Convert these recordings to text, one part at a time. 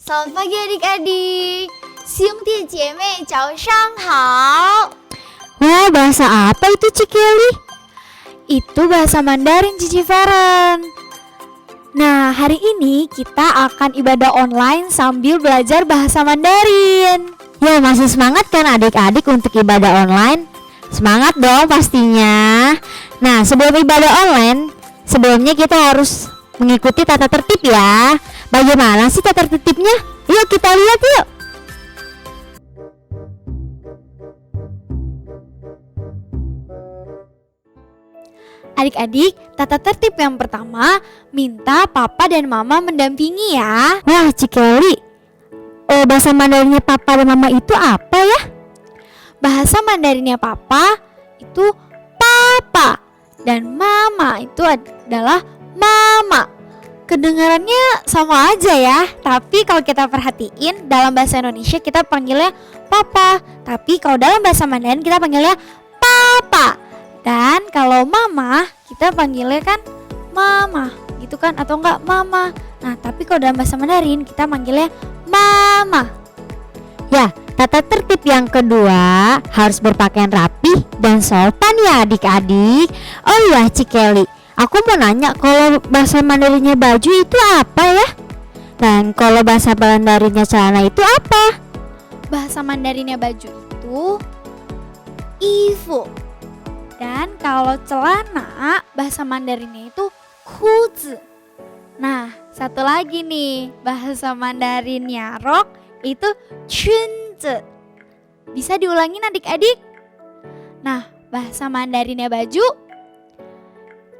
Selamat pagi adik-adik. Siung tie jiemei,早上好. Wah, bahasa apa itu Cik Kelly? Itu bahasa Mandarin Cici Feren. Nah, hari ini kita akan ibadah online sambil belajar bahasa Mandarin. Ya, masih semangat kan adik-adik untuk ibadah online? Semangat dong pastinya. Nah, sebelum ibadah online, sebelumnya kita harus mengikuti tata tertib ya. Bagaimana sih tata tertibnya? Yuk kita lihat yuk. Adik-adik, tata tertib yang pertama, minta papa dan mama mendampingi ya. Wah, Cik Kelly, bahasa Mandarinnya papa dan mama itu apa ya? Bahasa Mandarinnya papa itu papa dan mama itu adalah mama. Kedengarannya sama aja ya, tapi kalau kita perhatiin dalam bahasa Indonesia kita panggilnya papa, tapi kalau dalam bahasa Mandarin kita panggilnya papa. Dan kalau mama kita panggilnya kan mama gitu kan, atau enggak mama. Nah, tapi kalau dalam bahasa Mandarin kita panggilnya mama. Ya, tata tertib yang kedua harus berpakaian rapih dan sopan ya adik-adik. Oh iya Cik Kelly, aku mau nanya, kalau bahasa Mandarinnya baju itu apa ya? Dan kalau bahasa Mandarinnya celana itu apa? Bahasa Mandarinnya baju itu ifu. Dan kalau celana bahasa Mandarinnya itu kuzi. Nah, satu lagi nih, bahasa Mandarinnya rok itu chunzi. Bisa diulangin adik-adik? Nah, bahasa Mandarinnya baju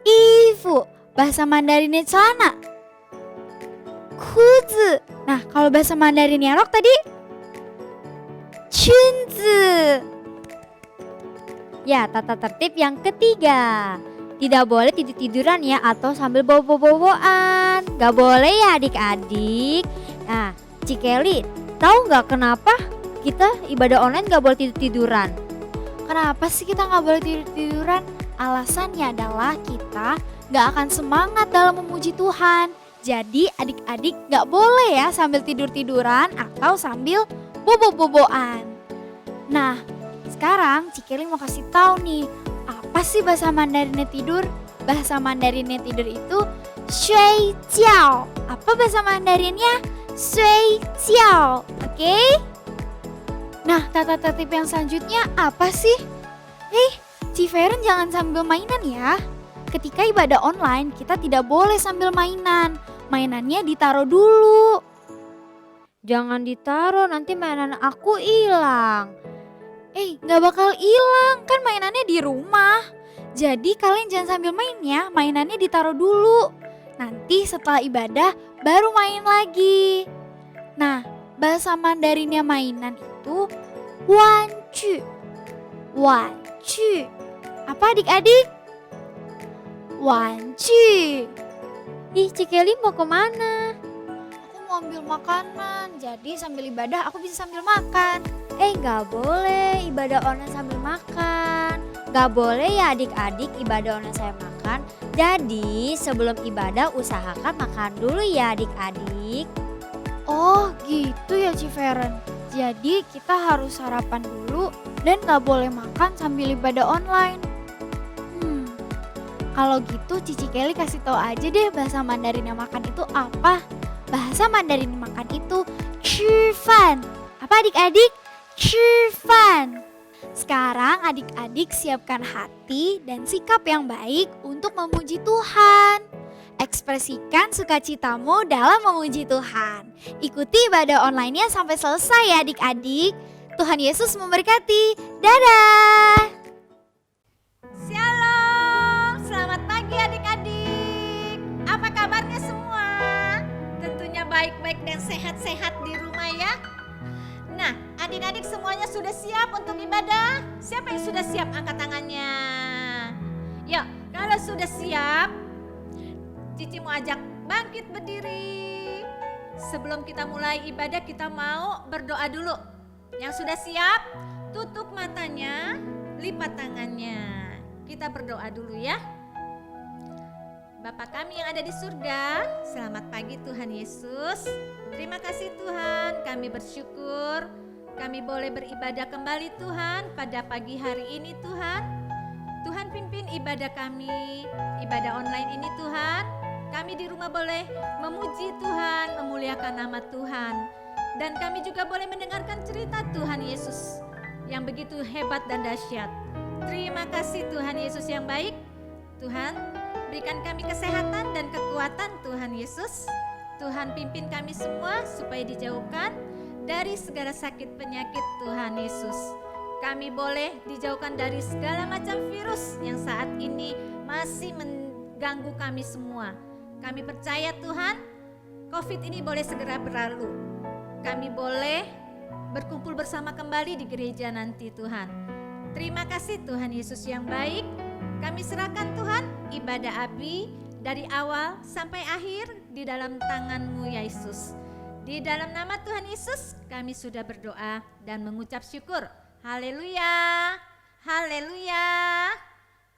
ifu. Bahasa Mandarinnya celana kuzi. Nah, kalau bahasa Mandarinnya rok tadi chunzi. Ya, tata tertib yang ketiga, tidak boleh tidur-tiduran ya atau sambil bobo-boboan. Gak boleh ya adik-adik. Nah, Cik Kelly, tahu gak kenapa kita ibadah online gak boleh tidur-tiduran? Kenapa sih kita gak boleh tidur-tiduran? Alasannya adalah kita gak akan semangat dalam memuji Tuhan. Jadi adik-adik gak boleh ya sambil tidur-tiduran atau sambil bobo-boboan. Nah, sekarang Cik Kelly mau kasih tahu nih, apa sih bahasa Mandarinnya tidur? Bahasa Mandarinnya tidur itu shui jiao. Apa bahasa Mandarinnya? Shui jiao. Oke? Nah, tata tertib yang selanjutnya apa sih? Ci Feren jangan sambil mainan ya. Ketika ibadah online, kita tidak boleh sambil mainan. Mainannya ditaruh dulu. Jangan ditaruh, nanti mainan aku hilang. Gak bakal hilang, kan mainannya di rumah. Jadi kalian jangan sambil main ya, mainannya ditaruh dulu. Nanti setelah ibadah baru main lagi. Nah, bahasa Mandarinnya mainan itu wancu. Wancu. Apa adik-adik? Wancu. Ih, Cik Kelly mau kemana? Aku mau ambil makanan, jadi sambil ibadah aku bisa sambil makan. Gak boleh ibadah online sambil makan. Gak boleh ya adik-adik ibadah online sambil makan. Jadi sebelum ibadah usahakan makan dulu ya adik-adik. Oh gitu ya Ci Feren. Jadi kita harus sarapan dulu dan gak boleh makan sambil ibadah online. Kalau gitu Cici Kelly kasih tahu aja deh bahasa Mandarinnya makan itu apa. Bahasa Mandarin makan itu 吃饭. Apa adik-adik? 吃饭. Sekarang adik-adik siapkan hati dan sikap yang baik untuk memuji Tuhan. Ekspresikan sukacitamu dalam memuji Tuhan. Ikuti ibadah online-nya sampai selesai ya adik-adik. Tuhan Yesus memberkati. Dadah! Shalom, selamat pagi adik-adik. Apa kabarnya semua? Tentunya baik-baik dan sehat-sehat di rumah ya. Nah, adik-adik semuanya sudah siap untuk ibadah? Siapa yang sudah siap? Angkat tangannya. Yuk, kalau sudah siap, Cici mau ajak bangkit berdiri. Sebelum kita mulai ibadah, kita mau berdoa dulu. Yang sudah siap, tutup matanya, lipat tangannya. Kita berdoa dulu ya. Bapa kami yang ada di surga, selamat pagi Tuhan Yesus. Terima kasih Tuhan, kami bersyukur kami boleh beribadah kembali Tuhan pada pagi hari ini Tuhan. Tuhan pimpin ibadah kami, ibadah online ini Tuhan. Kami di rumah boleh memuji Tuhan, memuliakan nama Tuhan. Dan kami juga boleh mendengarkan cerita Tuhan Yesus yang begitu hebat dan dahsyat. Terima kasih Tuhan Yesus yang baik. Tuhan, berikan kami kesehatan dan kekuatan Tuhan Yesus. Tuhan pimpin kami semua supaya dijauhkan dari segala sakit penyakit Tuhan Yesus. Kami boleh dijauhkan dari segala macam virus yang saat ini masih mengganggu kami semua. Kami percaya Tuhan, COVID ini boleh segera berlalu. Kami boleh berkumpul bersama kembali di gereja nanti Tuhan. Terima kasih Tuhan Yesus yang baik. Kami serahkan Tuhan ibadah Abi dari awal sampai akhir di dalam tangan-Mu ya Yesus. Di dalam nama Tuhan Yesus kami sudah berdoa dan mengucap syukur. Haleluya, haleluya,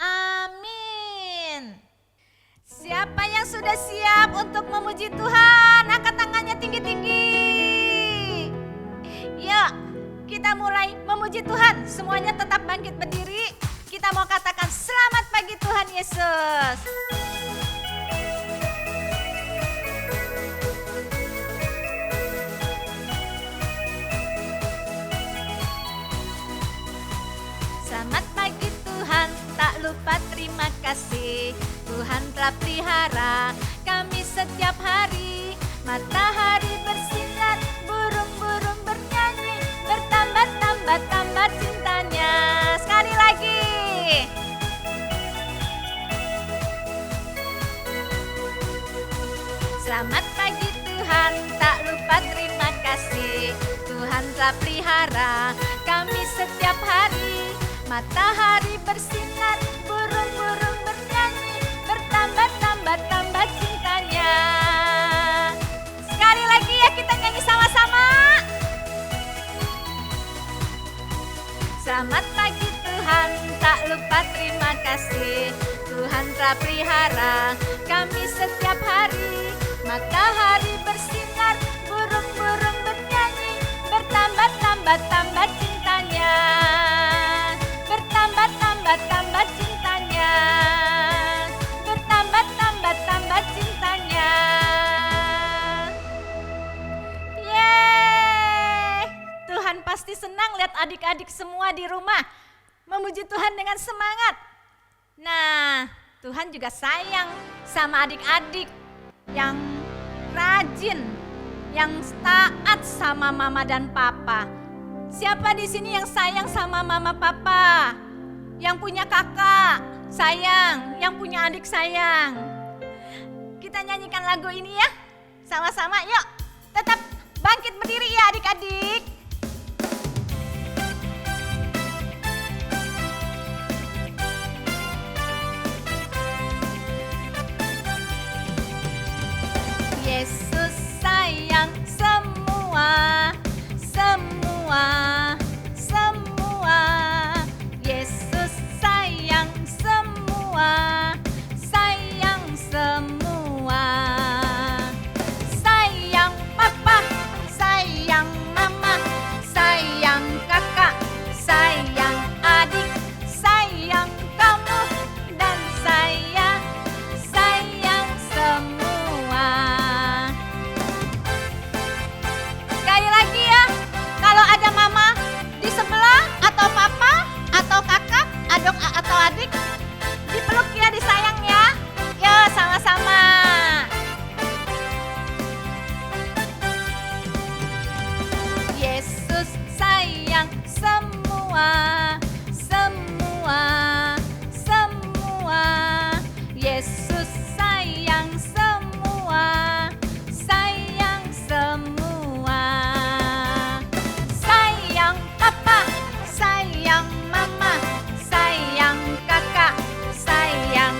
amin. Siapa yang sudah siap untuk memuji Tuhan? Angkat tangannya tinggi-tinggi. Yuk, kita mulai memuji Tuhan. Semuanya tetap bangkit berdiri. Kita mau katakan selamat pagi Tuhan Yesus. Selamat pagi Tuhan, tak lupa terima kasih. Tuhan telah pelihara kami setiap hari. Matahari bersinar, burung-burung bernyanyi, bertambah-tambah cintanya. Sekali lagi. Selamat pagi Tuhan, tak lupa terima kasih. Tuhan telah pelihara kami setiap hari. Matahari bersinar, burung-burung bernyanyi, bertambah cintanya. Sekali lagi ya, kita nyanyi sama-sama. Selamat pagi Tuhan, tak lupa terima kasih. Tuhan telah pelihara kami setiap hari. Matahari bersinar, burung-burung bernyanyi, bertambah cintanya. Bertambah cintanya. Bertambah cintanya. Yeay. Tuhan pasti senang lihat adik-adik semua di rumah memuji Tuhan dengan semangat. Nah, Tuhan juga sayang sama adik-adik yang rajin, yang taat sama mama dan papa. Siapa di sini yang sayang sama mama papa? Yang punya kakak sayang, yang punya adik sayang. Kita nyanyikan lagu ini ya, sama-sama yuk. Tetap bangkit berdiri ya adik-adik. Yesus sayang semua. Yesus sayang semua. Sayang papa, sayang mama, sayang kakak, sayang adik, sayang kamu, dan saya sayang semua. Sekali lagi ya, kalau ada mama di sebelah atau papa atau kakak, atau adik, dipeluk ya, disayang ya. Yo, sama-sama. Yesus sayang semua. Yesus sayang semua. Sayang papa, sayang mama, sayang kakak, sayang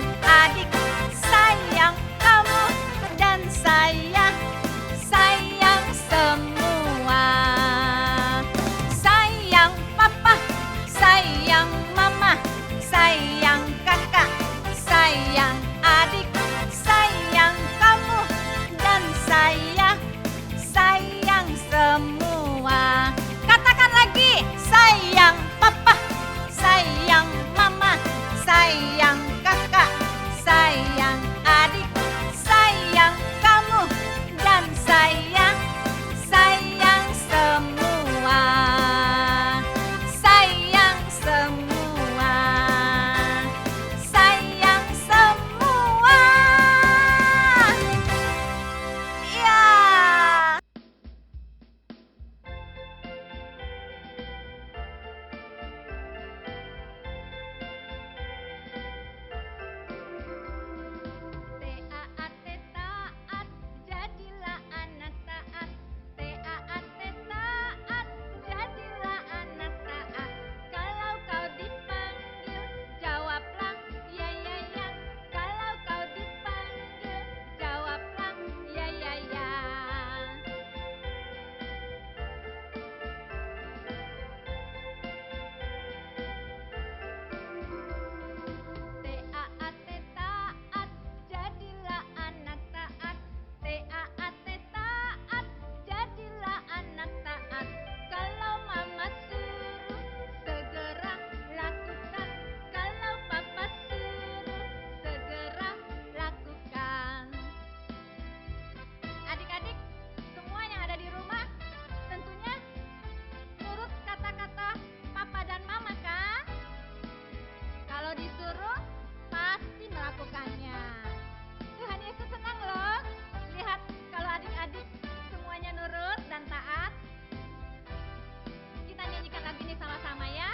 melakukannya. Tuhan Yesus senang loh lihat kalau adik-adik semuanya nurut dan taat. Kita nyanyikan lagu ini sama-sama ya.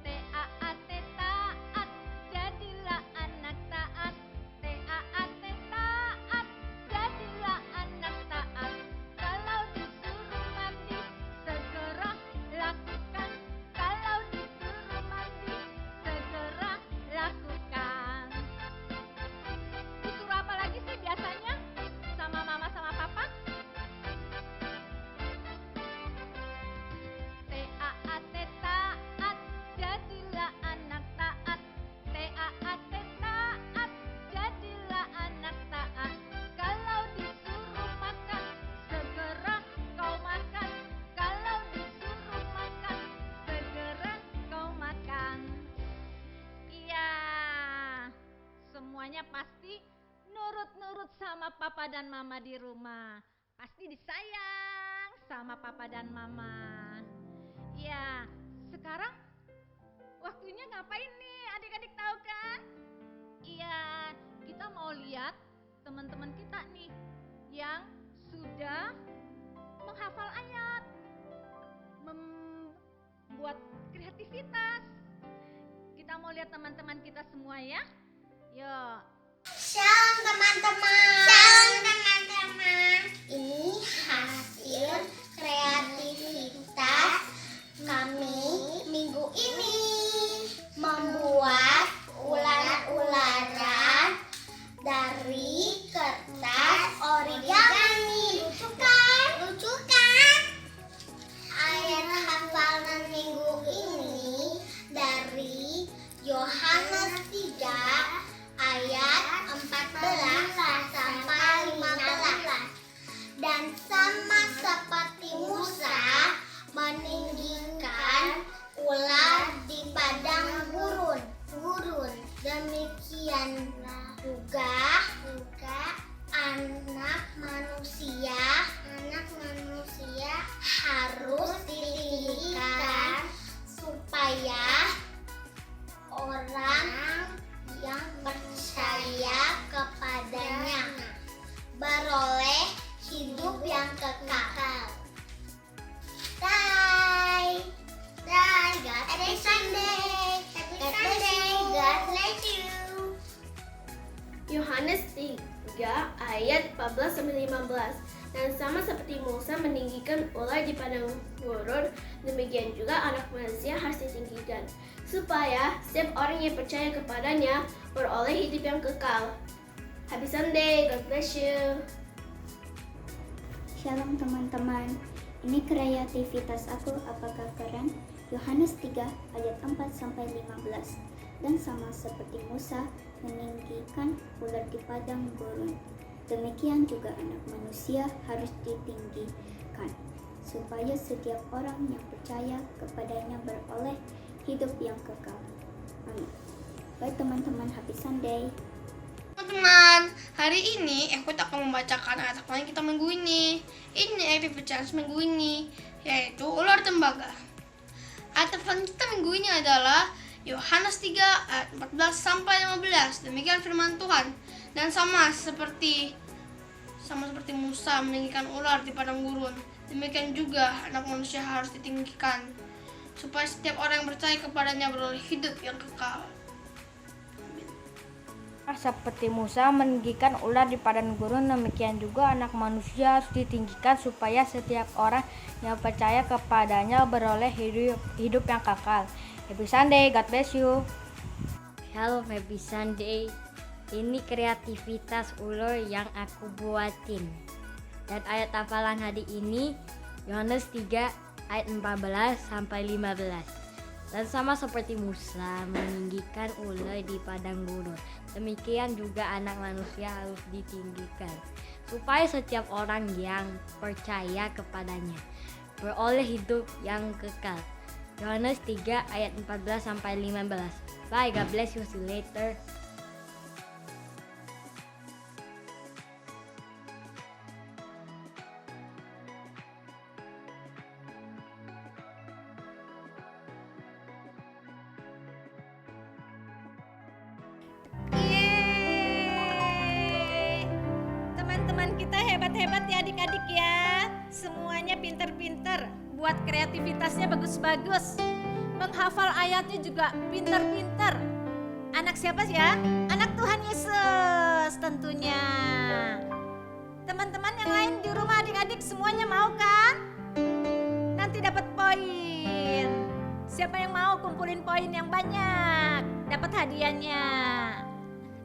Taat, taat, jadilah anak taat. Taat, taat, jadilah anak taat. Kalau disuruh mandi, segera lakukan. Kalau disuruh mandi, segera lakukan. Disuruh apa lagi sih biasanya? Sama mama sama papa? Taat, taat, jadilah anak taat. Taat, taat, jadilah anak taat. Kalau disuruh makan, segera kau makan. Kalau disuruh makan, segera kau makan. Iya, semuanya pasti nurut-nurut sama papa dan mama di rumah. Pasti disayang sama papa dan mama. Iya, sekarang waktunya ngapain nih? Adik-adik tahu kan? Iya, kita mau lihat teman-teman kita nih yang sudah menghafal ayat, membuat kreativitas. Kita mau lihat teman-teman kita semua ya. Yuk. Shalom teman-teman. Shalom teman-teman. Ini hasil kreativitas kami minggu ini membuat ular-ularan dari kertas origami. Lucu kan? Lucu kan? Ayat hafalan minggu ini dari Yohanes 3 ayat 14 sampai 15. Dan sama seperti Musa meninggikan ular di padang gurun. Demikianlah juga anak manusia harus ditinggikan supaya orang yang percaya kepadanya beroleh hidup yang kekal. Bye. God bless Sunday. God bless you. Yohanes 3 ayat 14 sampai 15. Dan sama seperti Musa meninggikan ular di padang gurun, demikian juga anak manusia harus ditinggikan, supaya setiap orang yang percaya kepadanya beroleh hidup yang kekal. Happy Sunday, God bless you. Shalom teman-teman, ini kreativitas aku, apakah keren? Yohanes 3 ayat 4 sampai 15. Dan sama seperti Musa meninggikan ular di padang gurun, demikian juga anak manusia harus ditinggikan, supaya setiap orang yang percaya kepadanya beroleh hidup yang kekal. Amin. Baik teman-teman, happy Sunday. Teman-teman, hari ini aku akan membacakan ayat hafalan kita minggu ini. Ini aktivitas minggu ini, yaitu ular tembaga. Ayat hafalan kita minggu ini adalah Yohanes 3 ayat 14 sampai 15. Demikian firman Tuhan. Dan sama seperti Musa meninggikan ular di padang gurun, demikian juga anak manusia harus ditinggikan, supaya setiap orang yang percaya kepadanya beroleh hidup yang kekal. Seperti Musa meninggikan ular di padang gurun, demikian juga anak manusia harus ditinggikan, supaya setiap orang yang percaya kepadanya beroleh hidup yang kekal. Happy Sunday, God bless you. Halo, happy Sunday. Ini kreativitas ular yang aku buatin. Dan ayat hafalan hari ini Yohanes 3 ayat 14 sampai 15. Dan sama seperti Musa meninggikan ular di padang gurun, demikian juga anak manusia harus ditinggikan, supaya setiap orang yang percaya kepadanya beroleh hidup yang kekal. Yohanes 3 ayat 14 sampai 15. Bye, God bless you, see you later. teman-teman kita hebat-hebat ya adik-adik ya. Semuanya pinter-pinter, buat kreativitasnya bagus-bagus. Menghafal ayatnya juga pinter-pinter. Anak siapa sih ya? Anak Tuhan Yesus tentunya. Teman-teman yang lain di rumah adik-adik semuanya mau kan? Nanti dapat poin. Siapa yang mau kumpulin poin yang banyak, dapat hadiahnya.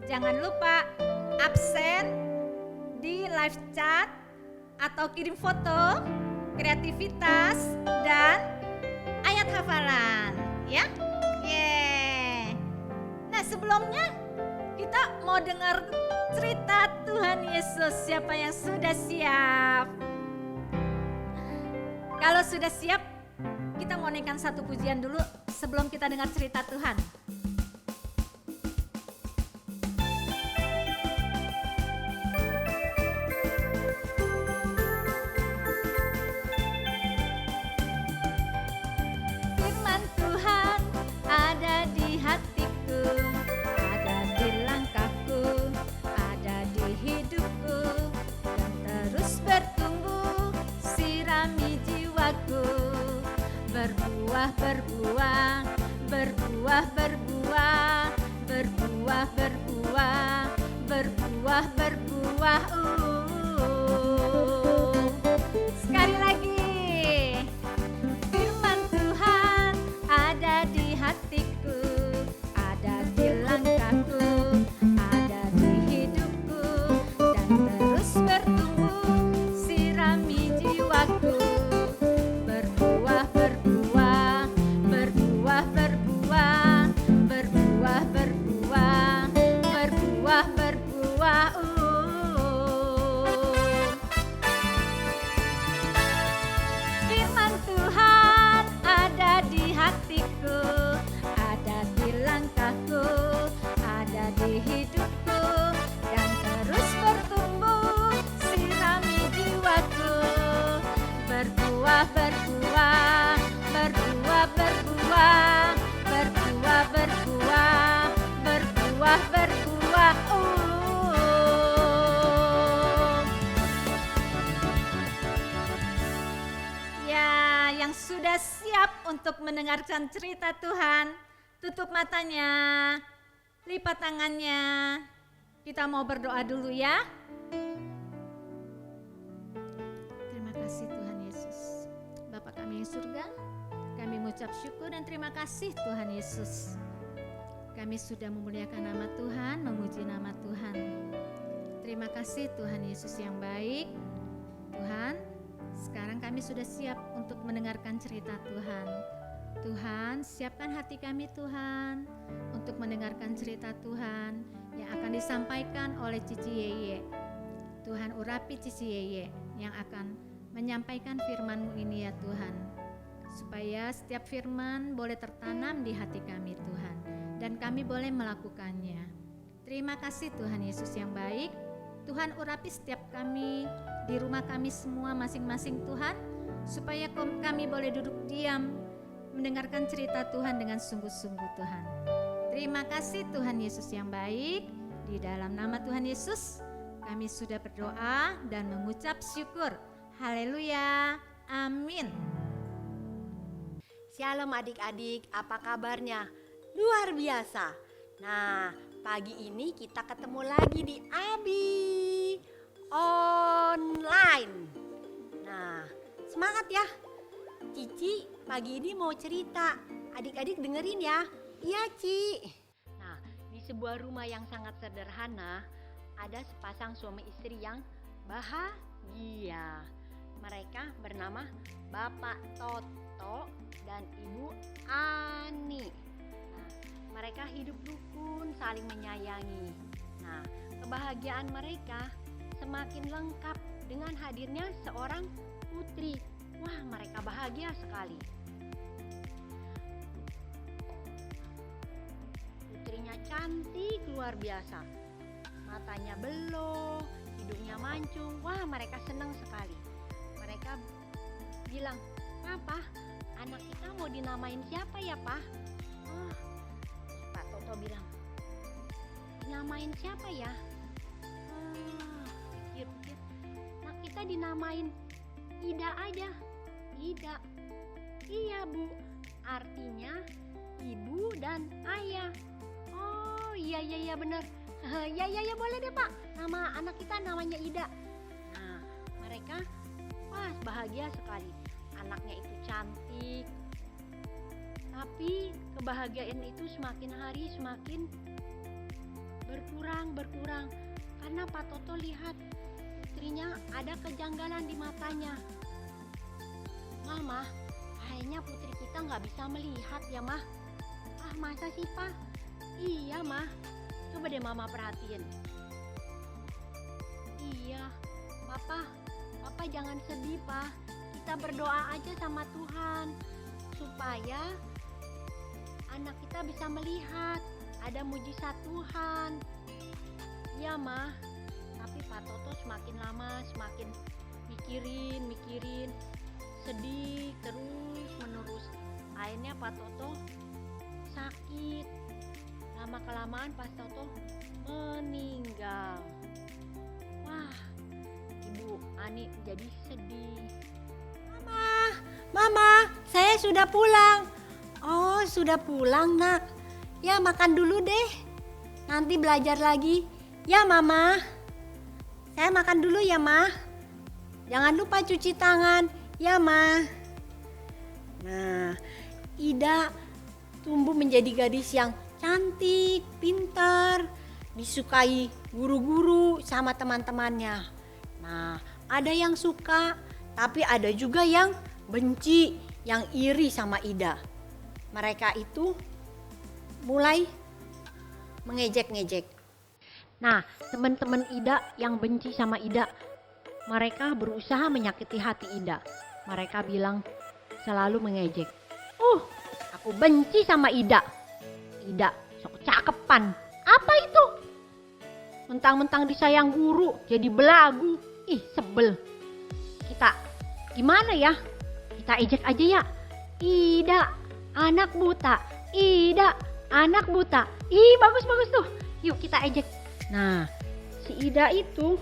Jangan lupa absen di live chat atau kirim foto, kreativitas, dan ayat hafalan ya. Yeay. Nah sebelumnya kita mau dengar cerita Tuhan Yesus. Siapa yang sudah siap? Kalau sudah siap, kita mau naikkan satu pujian dulu sebelum kita dengar cerita Tuhan. Firman Tuhan ada di hatiku, ada di langkahku, ada di hidupku, dan terus bertumbuh, sirami jiwaku. Berbuah, berbuah, berbuah, berbuah, berbuah, berbuah, berbuah, berbuah. Sekali lagi. Firman Tuhan ada di hatiku, ada di langkahku, ada di hidupku, dan terus bertumbuh, sirami jiwaku. Berbuah, berbuah, berbuah, berbuah, berbuah, berbuah, berbuah, berbuah. Firman Tuhan ada di hatiku, ada di langkahku, ada di hidupku, dan terus bertumbuh, sirami jiwaku. Berbuah, berbuah, berbuah, berbuah, berbuah, berbuah, berbuah, berbuah. Ya, yang sudah siap untuk mendengarkan cerita Tuhan, tutup matanya, lipat tangannya. Kita mau berdoa dulu ya. Terima kasih Tuhan Yesus. Bapa kami yang surga, kami mengucap syukur dan terima kasih Tuhan Yesus. Kami sudah memuliakan nama Tuhan, memuji nama Tuhan. Terima kasih Tuhan Yesus yang baik. Tuhan, sekarang kami sudah siap untuk mendengarkan cerita Tuhan. Tuhan, siapkan hati kami Tuhan untuk mendengarkan cerita Tuhan yang akan disampaikan oleh Cici Yeye. Tuhan urapi Cici Yeye yang akan menyampaikan firman-Mu ini ya Tuhan. Supaya setiap firman boleh tertanam di hati kami Tuhan. Dan kami boleh melakukannya. Terima kasih Tuhan Yesus yang baik. Tuhan urapi setiap kami di rumah kami semua masing-masing Tuhan. Supaya kami boleh duduk diam mendengarkan cerita Tuhan dengan sungguh-sungguh Tuhan. Terima kasih Tuhan Yesus yang baik. Di dalam nama Tuhan Yesus kami sudah berdoa dan mengucap syukur. Haleluya. Amin. Shalom adik-adik, apa kabarnya? Luar biasa. Nah, pagi ini kita ketemu lagi di Abi Online. Nah, semangat ya. Cici pagi ini mau cerita. Adik-adik dengerin ya. Iya, Ci. Nah, di sebuah rumah yang sangat sederhana, ada sepasang suami istri yang bahagia. Mereka bernama Bapak Toto dan Ibu Ani. Nah, mereka hidup rukun, saling menyayangi. Nah, kebahagiaan mereka semakin lengkap dengan hadirnya seorang putri. Wah, mereka bahagia sekali. Putrinya cantik luar biasa. Matanya belok, hidungnya mancung. Wah, mereka senang sekali. Mereka bilang, "Papa, anak kita mau dinamain siapa ya, Pak?" Pak Toto bilang, "Dinamain siapa ya?" Pikir-pikir, kita dinamain Ida aja. Ida. Iya Bu, artinya ibu dan ayah. Oh iya benar. Ya boleh deh Pak. Nama anak kita namanya Ida. Nah mereka wah bahagia sekali. Anaknya itu cantik. Tapi kebahagiaan itu semakin hari semakin berkurang. Karena Pak Toto lihat putrinya ada kejanggalan di matanya. Mama, kayaknya putri kita nggak bisa melihat ya Mah. Ah masa sih Pak? Iya Mah, coba deh Mama perhatiin. Iya, Papa jangan sedih Pak. Kita berdoa aja sama Tuhan supaya anak kita bisa melihat ada mujizat Tuhan. Iya Mah, tapi Pak Toto semakin lama semakin mikirin, sedih terus menerus. Akhirnya Pak Toto sakit. Lama kelamaan Pak Toto meninggal. Wah, Ibu Ani jadi sedih. Mama, saya sudah pulang. Oh, sudah pulang Nak. Ya makan dulu deh. Nanti belajar lagi. Ya Mama. Saya makan dulu ya Ma. Jangan lupa cuci tangan. Ya Ma. Nah, Ida tumbuh menjadi gadis yang cantik, pintar, disukai guru-guru sama teman-temannya. Nah, ada yang suka, tapi ada juga yang benci, yang iri sama Ida. Mereka itu mulai mengejek-ngejek. Nah, teman-teman Ida yang benci sama Ida, mereka berusaha menyakiti hati Ida. Mereka bilang selalu mengejek. Aku benci sama Ida. Ida sok cakepan. Apa itu? Mentang-mentang disayang guru jadi belagu. Ih, sebel. Kita gimana ya? Kita ejek aja ya. Ida, anak buta. Ida, anak buta. Ih, bagus tuh. Yuk kita ejek. Nah, si Ida itu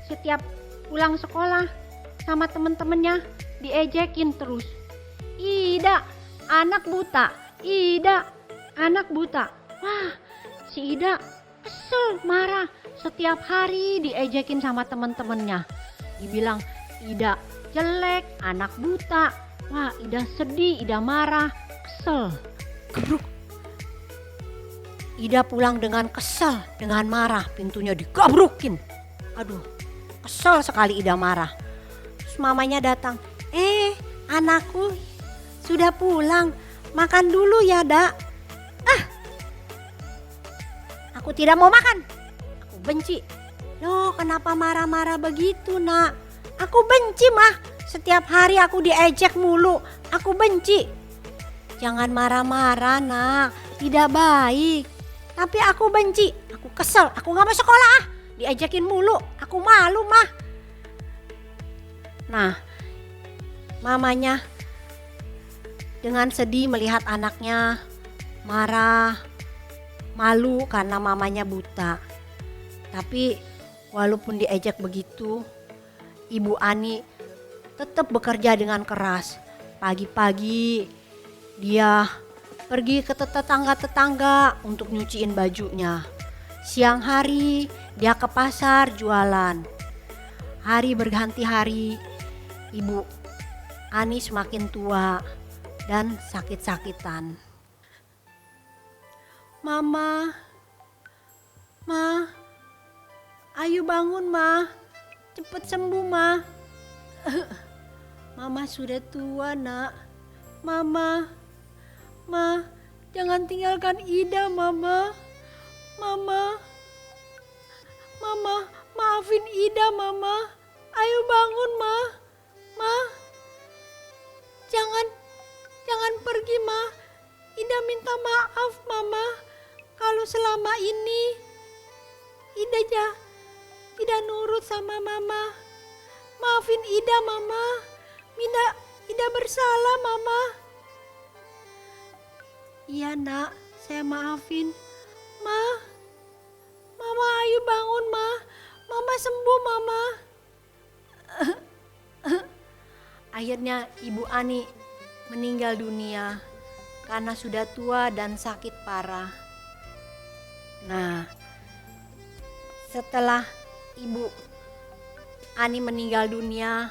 setiap pulang sekolah sama temen-temennya diejekin terus. Ida, anak buta. Ida, anak buta. Wah, si Ida kesel, marah. Setiap hari diejekin sama temen-temennya. Dibilang Ida jelek, anak buta. Wah, Ida sedih, Ida marah, kesel. Gebruk. Ida pulang dengan kesel, dengan marah. Pintunya digabrukin. Aduh, kesel sekali Ida marah. Terus mamanya datang. Anakku sudah pulang. Makan dulu ya, Dak. Aku tidak mau makan. Aku benci. Loh, kenapa marah-marah begitu, Nak? Aku benci, Mah. Setiap hari aku diejek mulu. Aku benci. Jangan marah-marah, Nak. Tidak baik. Tapi aku benci. Aku kesel. Aku gak mau sekolah. Diejekin mulu. Aku malu, Mah. Nah, mamanya dengan sedih melihat anaknya marah, malu karena mamanya buta. Tapi walaupun diejek begitu, Ibu Ani tetap bekerja dengan keras. Pagi-pagi dia pergi ke tetangga-tetangga untuk nyuciin bajunya. Siang hari dia ke pasar jualan. Hari berganti hari, Ibu Ani semakin tua dan sakit-sakitan. Mama, ayo bangun Ma, cepet sembuh Ma. Mama sudah tua Nak. Mama, jangan tinggalkan Ida Mama. Mama, maafin Ida Mama. Ayo bangun Ma. Jangan pergi Ma. Ida minta maaf Mama. Kalau selama ini Ida tidak nurut sama Mama. Maafin Ida Mama. Ida bersalah Mama. Iya Nak, saya maafin. Mama ayo bangun Ma. Mama sembuh Mama. Akhirnya Ibu Ani meninggal dunia karena sudah tua dan sakit parah. Nah, setelah Ibu Ani meninggal dunia,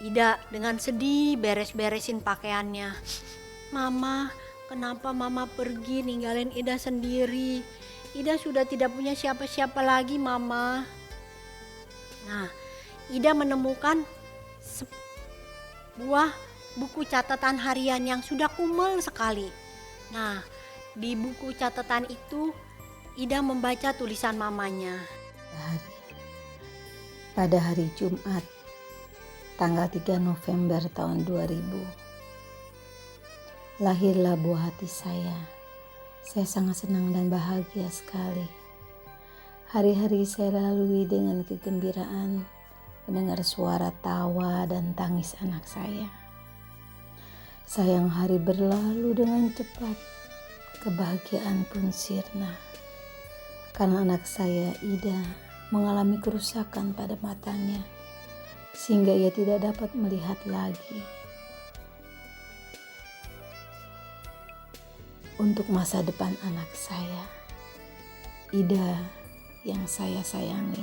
Ida dengan sedih beres-beresin pakaiannya. Mama, kenapa Mama pergi ninggalin Ida sendiri? Ida sudah tidak punya siapa-siapa lagi, Mama. Nah, Ida menemukan sebuah buku catatan harian yang sudah kumel sekali. Nah, di buku catatan itu Ida membaca tulisan mamanya. Pada hari Jumat, tanggal 3 November tahun 2000, lahirlah buah hati saya. Saya sangat senang dan bahagia sekali. Hari-hari saya lalui dengan kegembiraan, mendengar suara tawa dan tangis anak saya. Sayang hari berlalu dengan cepat, kebahagiaan pun sirna. Karena anak saya, Ida, mengalami kerusakan pada matanya, sehingga ia tidak dapat melihat lagi. Untuk masa depan anak saya, Ida yang saya sayangi,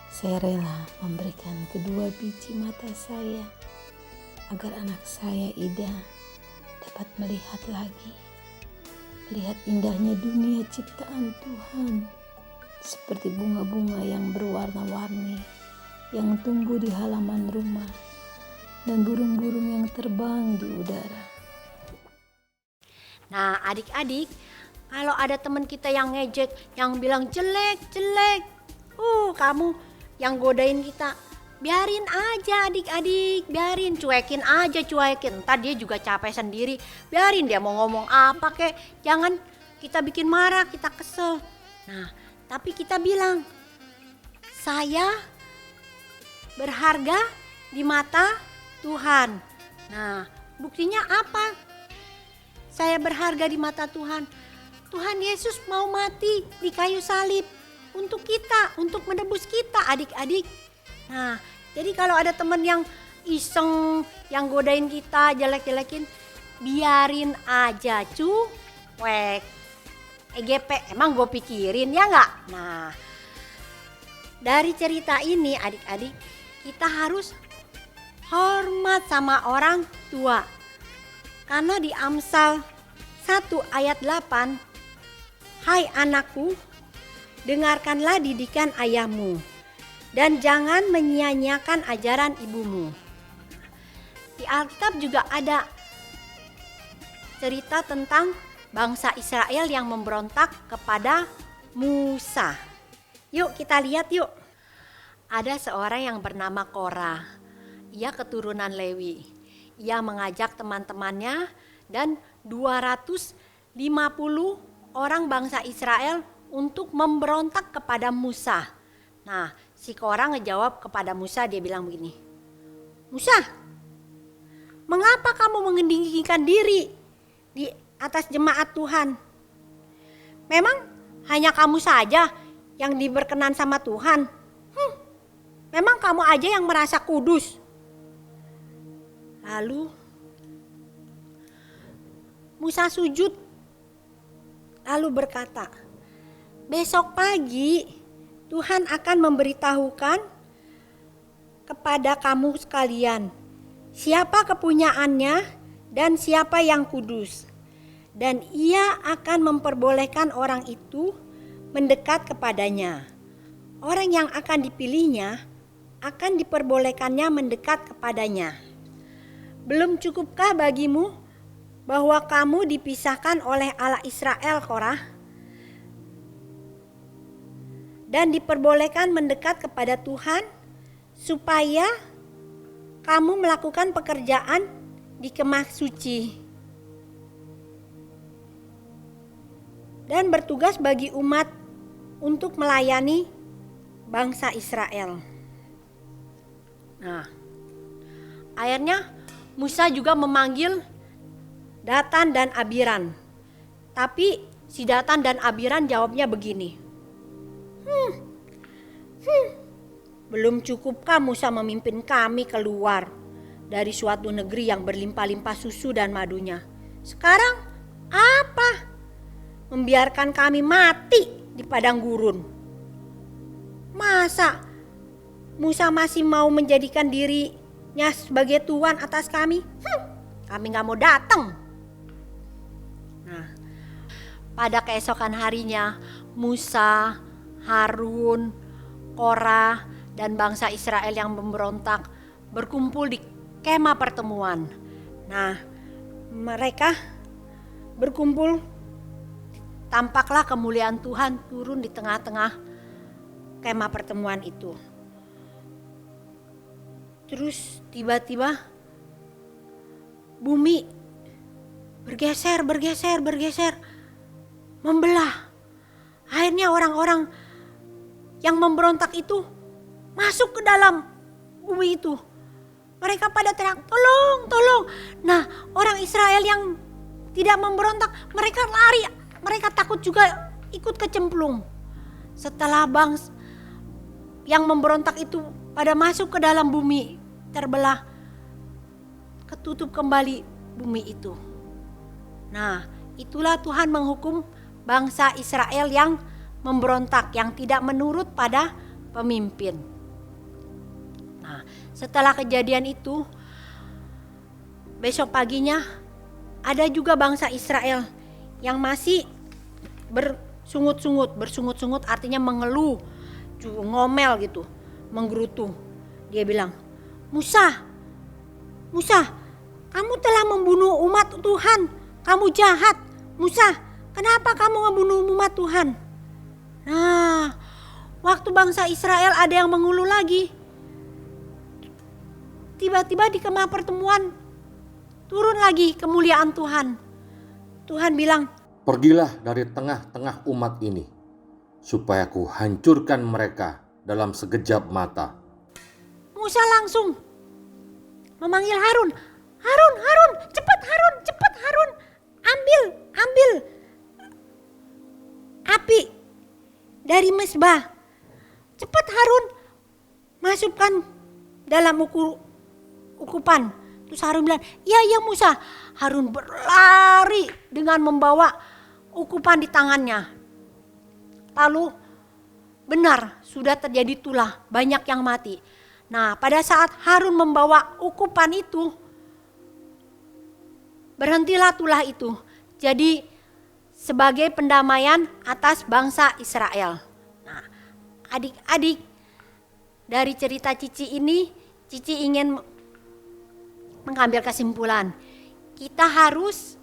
saya rela memberikan kedua biji mata saya agar anak saya Ida dapat melihat lagi, melihat indahnya dunia ciptaan Tuhan, seperti bunga-bunga yang berwarna-warni yang tumbuh di halaman rumah dan burung-burung yang terbang di udara. Nah, adik-adik, kalau ada teman kita yang ngejek, yang bilang jelek, kamu yang godain kita, biarin aja adik-adik, biarin, cuekin aja, ntar dia juga capek sendiri, biarin dia mau ngomong apa kek, jangan kita bikin marah, kita kesel. Nah, tapi kita bilang, saya berharga di mata Tuhan. Nah, buktinya apa? Saya berharga di mata Tuhan. Tuhan Yesus mau mati di kayu salib untuk kita, untuk menebus kita adik-adik. Nah, jadi kalau ada teman yang iseng, yang godain kita, jelek-jelekin, biarin aja, cuek. EGP, emang gue pikirin ya nggak? Nah, dari cerita ini adik-adik, kita harus hormat sama orang tua. Karena di Amsal 1 ayat 8, hai anakku, dengarkanlah didikan ayahmu, dan jangan menyia-nyiakan ajaran ibumu. Di Alkitab juga ada cerita tentang bangsa Israel yang memberontak kepada Musa. Yuk kita lihat yuk. Ada seorang yang bernama Korah. Ia keturunan Lewi. Ia mengajak teman-temannya dan 250 orang bangsa Israel untuk memberontak kepada Musa. Nah, si Korah ngejawab kepada Musa, dia bilang begini, Musa, mengapa kamu mengendingkan diri di atas jemaat Tuhan? Memang hanya kamu saja yang diberkenan sama Tuhan? Memang kamu aja yang merasa kudus? Lalu Musa sujud, lalu berkata, besok pagi Tuhan akan memberitahukan kepada kamu sekalian siapa kepunyaannya dan siapa yang kudus. Dan ia akan memperbolehkan orang itu mendekat kepadanya. Orang yang akan dipilihnya akan diperbolehkannya mendekat kepadanya. Belum cukupkah bagimu bahwa kamu dipisahkan oleh Allah Israel, Korah, dan diperbolehkan mendekat kepada Tuhan supaya kamu melakukan pekerjaan di kemah suci dan bertugas bagi umat untuk melayani bangsa Israel. Nah, akhirnya Musa juga memanggil Datan dan Abiram. Tapi si Datan dan Abiram jawabnya begini. Belum cukupkah Musa memimpin kami keluar dari suatu negeri yang berlimpah-limpah susu dan madunya? Sekarang apa? Membiarkan kami mati di padang gurun. Masa Musa masih mau menjadikan dirinya sebagai Tuhan atas kami? Kami gak mau datang. Nah, pada keesokan harinya Musa, Harun, Korah, dan bangsa Israel yang memberontak berkumpul di kemah pertemuan. Nah, mereka berkumpul, tampaklah kemuliaan Tuhan turun di tengah-tengah kemah pertemuan itu. Terus tiba-tiba bumi bergeser, membelah. Akhirnya orang-orang yang memberontak itu masuk ke dalam bumi itu. Mereka pada teriak, tolong, tolong. Nah, orang Israel yang tidak memberontak, mereka lari. Mereka takut juga ikut kecemplung. Setelah bangsa yang memberontak itu pada masuk ke dalam bumi, terbelah, ketutup kembali bumi itu. Nah, itulah Tuhan menghukum bangsa Israel yang memberontak, yang tidak menurut pada pemimpin. Nah, setelah kejadian itu, besok paginya ada juga bangsa Israel yang masih bersungut-sungut artinya mengeluh, ngomel gitu, menggerutu. Dia bilang, Musa, kamu telah membunuh umat Tuhan, kamu jahat. Musa, kenapa kamu membunuh umat Tuhan? Nah, waktu bangsa Israel ada yang mengeluh lagi, tiba-tiba di kemah pertemuan turun lagi kemuliaan Tuhan. Tuhan bilang, pergilah dari tengah-tengah umat ini, supaya ku hancurkan mereka dalam sekejap mata. Musa langsung memanggil Harun. Harun, cepat Harun, ambil api dari mezbah. Cepat Harun, masukkan dalam ukupan. Terus Harun bilang, iya Musa. Harun berlari dengan membawa ukupan di tangannya. Lalu benar sudah terjadi tulah, banyak yang mati. Nah, pada saat Harun membawa ukupan itu, berhentilah tulah itu. Jadi sebagai pendamaian atas bangsa Israel. Nah, adik-adik, dari cerita Cici ini, Cici ingin mengambil kesimpulan. Kita harus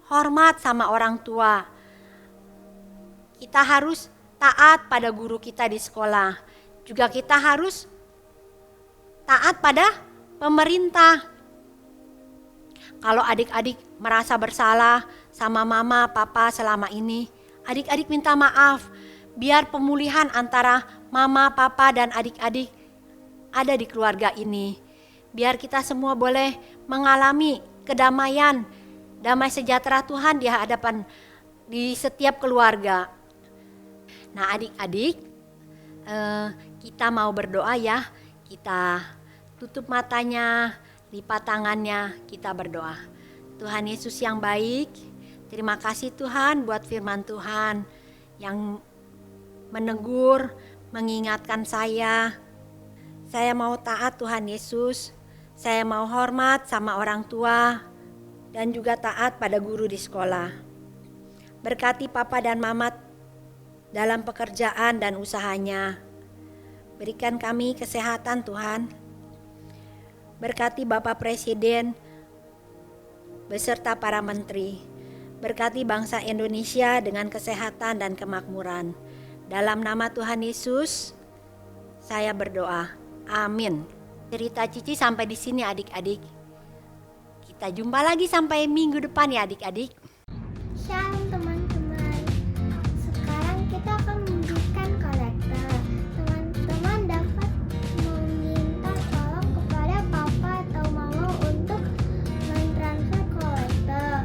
hormat sama orang tua. Kita harus taat pada guru kita di sekolah. Juga kita harus taat pada pemerintah. Kalau adik-adik merasa bersalah sama mama, papa selama ini, adik-adik minta maaf. Biar pemulihan antara mama, papa, dan adik-adik ada di keluarga ini. Biar kita semua boleh mengalami kedamaian, damai sejahtera Tuhan di hadapan di setiap keluarga. Nah, adik-adik, kita mau berdoa ya. Kita tutup matanya, lipat tangannya, kita berdoa. Tuhan Yesus yang baik, terima kasih Tuhan buat firman Tuhan yang menegur, mengingatkan saya. Saya mau taat Tuhan Yesus. Saya mau hormat sama orang tua dan juga taat pada guru di sekolah. Berkati papa dan mama dalam pekerjaan dan usahanya. Berikan kami kesehatan Tuhan. Berkati Bapak Presiden beserta para menteri. Berkati bangsa Indonesia dengan kesehatan dan kemakmuran. Dalam nama Tuhan Yesus, saya berdoa. Amin. Cerita Cici sampai di sini adik-adik. Kita jumpa lagi sampai minggu depan ya adik-adik. Shalom teman-teman. Sekarang kita akan memberikan kolektor. Teman-teman dapat meminta tolong kepada papa atau mama untuk mentransfer kolektor.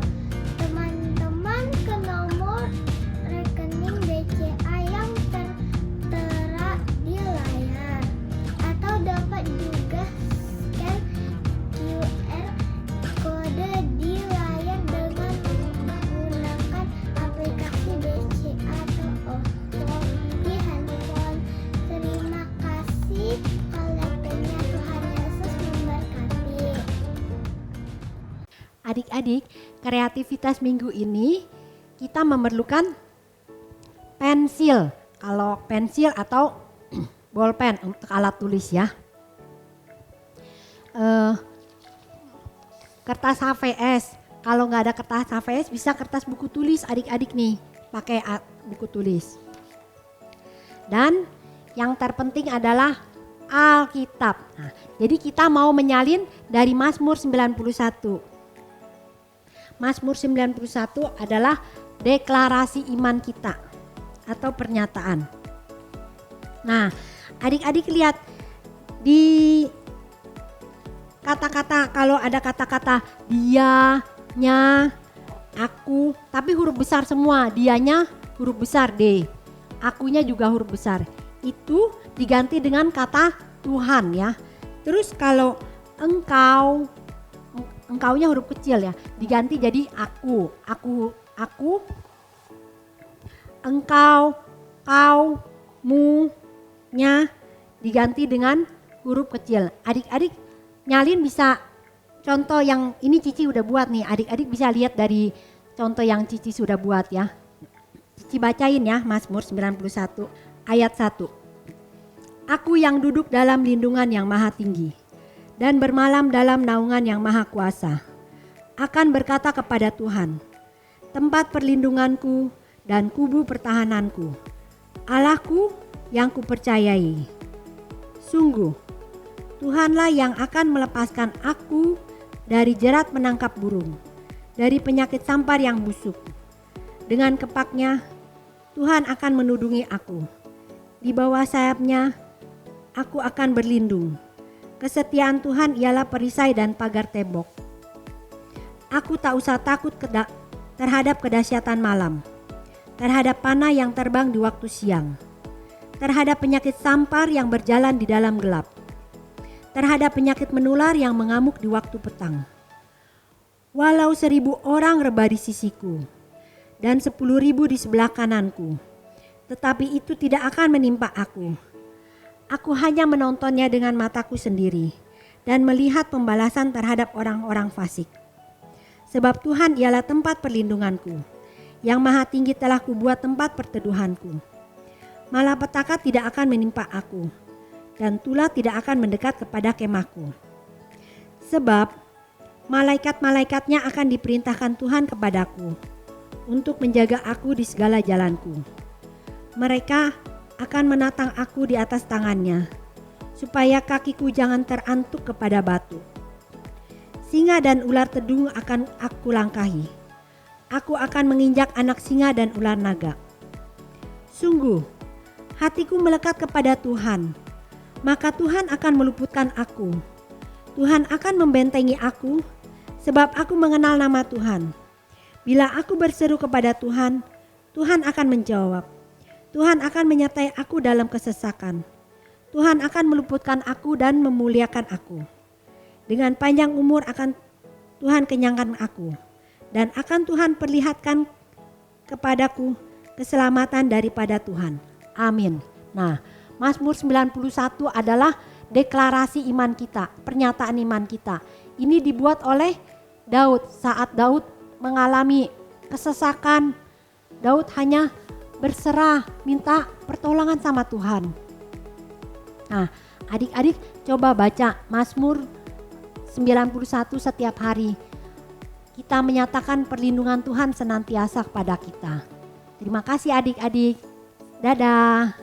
Teman-teman ke nomor rekening BCA yang tertera di Adik-adik, kreativitas minggu ini kita memerlukan pensil. Kalau pensil atau bolpen untuk alat tulis ya. Kertas HVS. Kalau nggak ada kertas HVS bisa kertas buku tulis adik-adik nih. Pakai buku tulis. Dan yang terpenting adalah Alkitab. Nah, jadi kita mau menyalin dari Mazmur 91. Mazmur 91 adalah deklarasi iman kita atau pernyataan. Nah, adik-adik lihat di kata-kata, kalau ada kata-kata dia, nya, aku, tapi huruf besar semua. Dianya huruf besar D, akunya juga huruf besar. Itu diganti dengan kata Tuhan ya. Terus kalau engkaunya huruf kecil ya, diganti jadi aku, engkau, kau, mu, nya diganti dengan huruf kecil. Adik-adik nyalin bisa, contoh yang ini Cici udah buat nih, adik-adik bisa lihat dari contoh yang Cici sudah buat ya. Cici bacain ya, Mazmur 91 ayat 1. Aku yang duduk dalam lindungan yang maha tinggi dan bermalam dalam naungan yang maha kuasa, akan berkata kepada Tuhan, tempat perlindunganku dan kubu pertahananku, Allahku yang kupercayai. Sungguh, Tuhanlah yang akan melepaskan aku dari jerat menangkap burung, dari penyakit sampar yang busuk. Dengan kepaknya, Tuhan akan menudungi aku. Di bawah sayapnya, aku akan berlindung. Kesetiaan Tuhan ialah perisai dan pagar tembok. Aku tak usah takut terhadap kedahsyatan malam, terhadap panah yang terbang di waktu siang, terhadap penyakit sampar yang berjalan di dalam gelap, terhadap penyakit menular yang mengamuk di waktu petang. Walau 1.000 orang rebah di sisiku dan 10.000 di sebelah kananku, tetapi itu tidak akan menimpa aku. Aku hanya menontonnya dengan mataku sendiri dan melihat pembalasan terhadap orang-orang fasik. Sebab Tuhan ialah tempat perlindunganku, yang maha tinggi telah kubuat tempat perteduhanku. Malapetaka tidak akan menimpa aku, dan tulah tidak akan mendekat kepada kemahku. Sebab malaikat-malaikatnya akan diperintahkan Tuhan kepadaku, untuk menjaga aku di segala jalanku. Mereka akan menatang aku di atas tangannya, supaya kakiku jangan terantuk kepada batu. Singa dan ular tedung akan aku langkahi. Aku akan menginjak anak singa dan ular naga. Sungguh, hatiku melekat kepada Tuhan, maka Tuhan akan meluputkan aku. Tuhan akan membentengi aku, sebab aku mengenal nama Tuhan. Bila aku berseru kepada Tuhan, Tuhan akan menjawab. Tuhan akan menyertai aku dalam kesesakan. Tuhan akan meluputkan aku dan memuliakan aku. Dengan panjang umur akan Tuhan kenyangkan aku, dan akan Tuhan perlihatkan kepadaku keselamatan daripada Tuhan. Amin. Nah, Mazmur 91 adalah deklarasi iman kita, pernyataan iman kita. Ini dibuat oleh Daud saat Daud mengalami kesesakan. Daud hanya berserah, minta pertolongan sama Tuhan. Nah, adik-adik coba baca Mazmur 91 setiap hari. Kita menyatakan perlindungan Tuhan senantiasa kepada kita. Terima kasih adik-adik. Dadah.